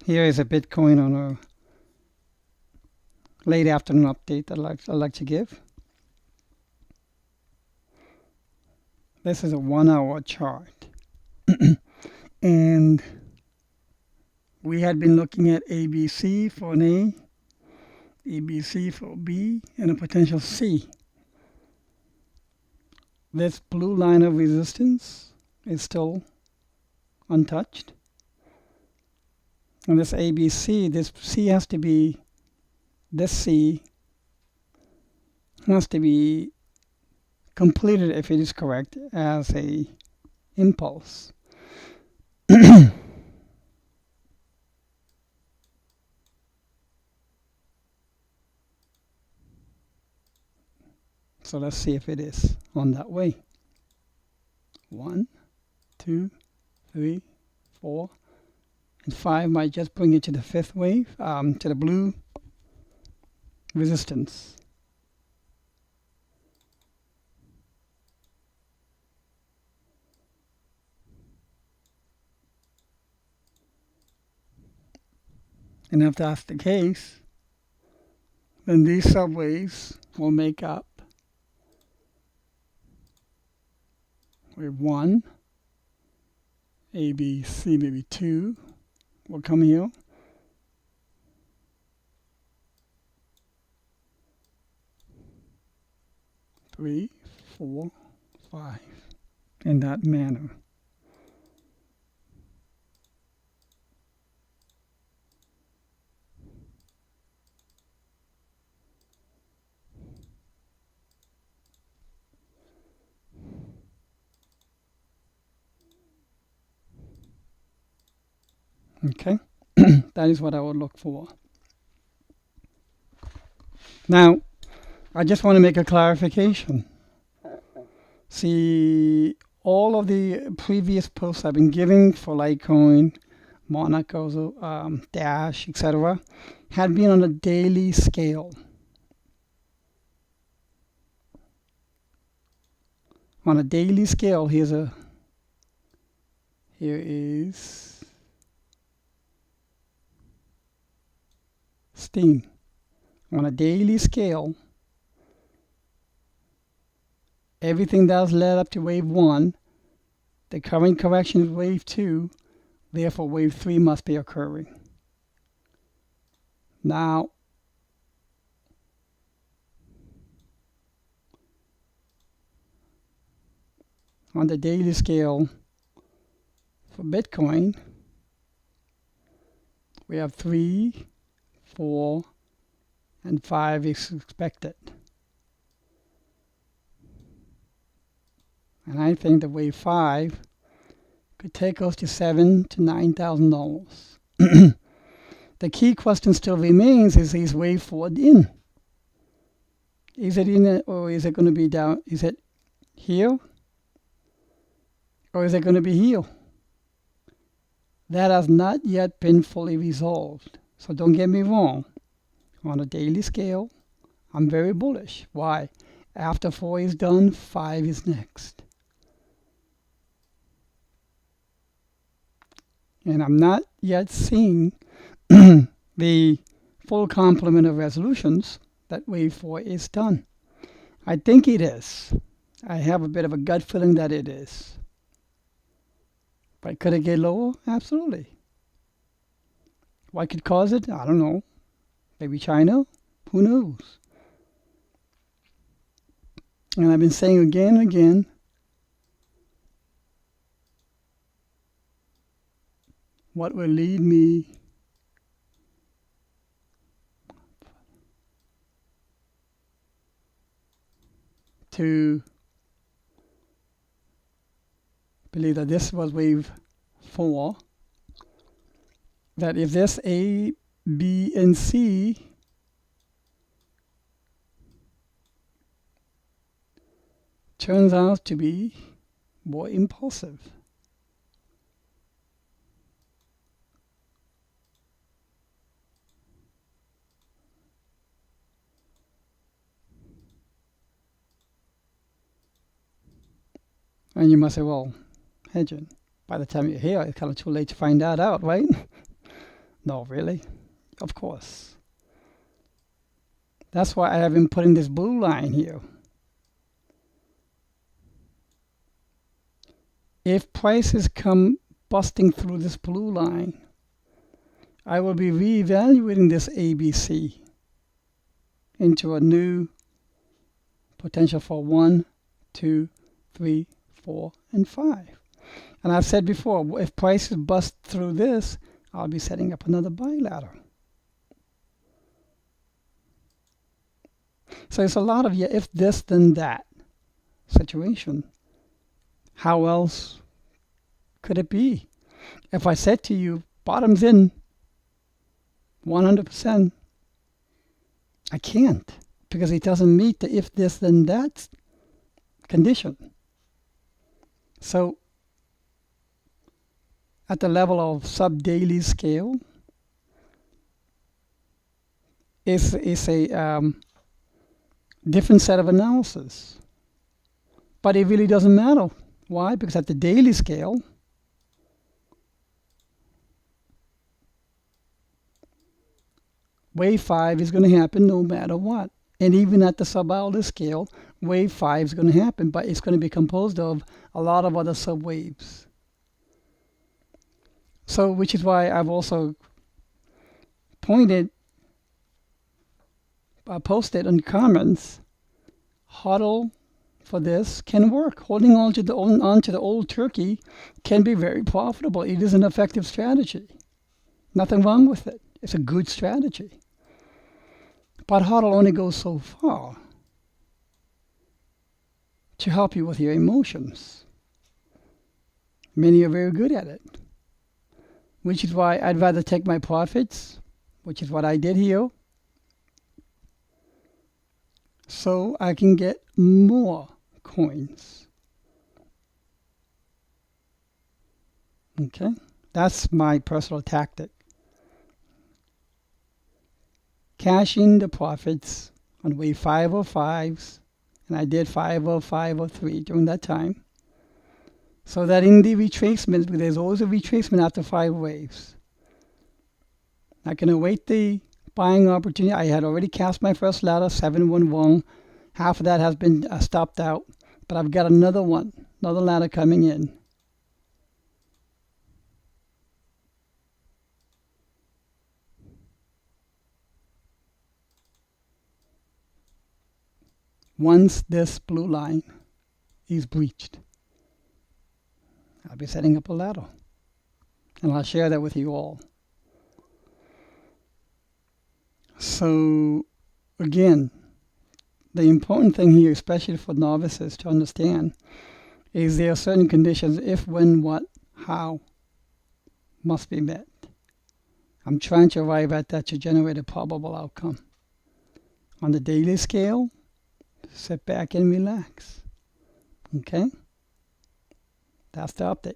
Here is a Bitcoin on a late afternoon update I'd like to give. This is a 1 hour chart. And we had been looking at ABC for an A, ABC for B, and a potential C. This blue line of resistance is still untouched. And this ABC, this C has to be, this C has to be completed, if it is correct, as a impulse. So let's see if it is on that way. 1, 2, 3, 4, and 5 might just bring it to the fifth wave, to the blue resistance. And if that's the case, then these subwaves will make up wave 1, A, B, C, maybe 2 will come here. Three, 4, 5, in that manner. Okay, that is what I would look for. Now, I just want to make a clarification. See, all of the previous posts I've been giving for Litecoin, Monaco, Dash, etc., had been on a daily scale. On a daily scale, here is steam. On a daily scale, everything that's led up to wave 1, the current correction is wave 2, therefore wave 3 must be occurring. Now, on the daily scale for Bitcoin, we have 3, 4, and 5 is expected. And I think that wave 5 could take us to $7,000 to $9,000. The key question still remains: is wave 4 in? Is it in it, or is it going to be down? Is it here, or is it going to be here? That has not yet been fully resolved. So don't get me wrong. On a daily scale, I'm very bullish. Why? After 4 is done, 5 is next. And I'm not yet seeing the full complement of resolutions that wave 4 is done. I think it is. I have a bit of a gut feeling that it is. But could it get lower? Absolutely. What could cause it? I don't know. Maybe China? Who knows? And I've been saying again and again, what will lead me to believe that this was wave 4, that if this A, B, and C turns out to be more impulsive, and you must say, well, hedging, by the time you're here, it's kind of too late to find that out, right? No, really? Of course. That's why I have been putting this blue line here. If prices come busting through this blue line, I will be reevaluating this ABC into a new potential for 1, 2, 3, 4, and 5. And I've said before, if prices bust through this, I'll be setting up another bilateral. So it's a lot of if this then that situation. How else could it be? If I said to you, bottom's in 100%, I can't, because it doesn't meet the if this then that condition. So at the level of sub-daily scale, it's a different set of analysis. But it really doesn't matter. Why? Because at the daily scale, wave 5 is going to happen no matter what. And even at the sub-hourly scale, wave 5 is going to happen, but it's going to be composed of a lot of other subwaves. So, which is why I've also posted on comments, HODL for this can work. Holding on to the old turkey can be very profitable. It is an effective strategy. Nothing wrong with it. It's a good strategy. But HODL only goes so far to help you with your emotions. Many are very good at it, which is why I'd rather take my profits, which is what I did here, so I can get more coins. Okay, that's my personal tactic. Cash in the profits on wave 505s, and I did 50503 during that time. So that in the retracement, there's always a retracement after 5 waves. I can await the buying opportunity. I had already cast my first ladder, 711. Half of that has been stopped out, but I've got another ladder coming in. Once this blue line is breached, I'll be setting up a ladder, and I'll share that with you all. So again, the important thing here, especially for novices to understand, is there are certain conditions, if, when, what, how, must be met. I'm trying to arrive at that to generate a probable outcome. On the daily scale, sit back and relax. Okay? That's the update.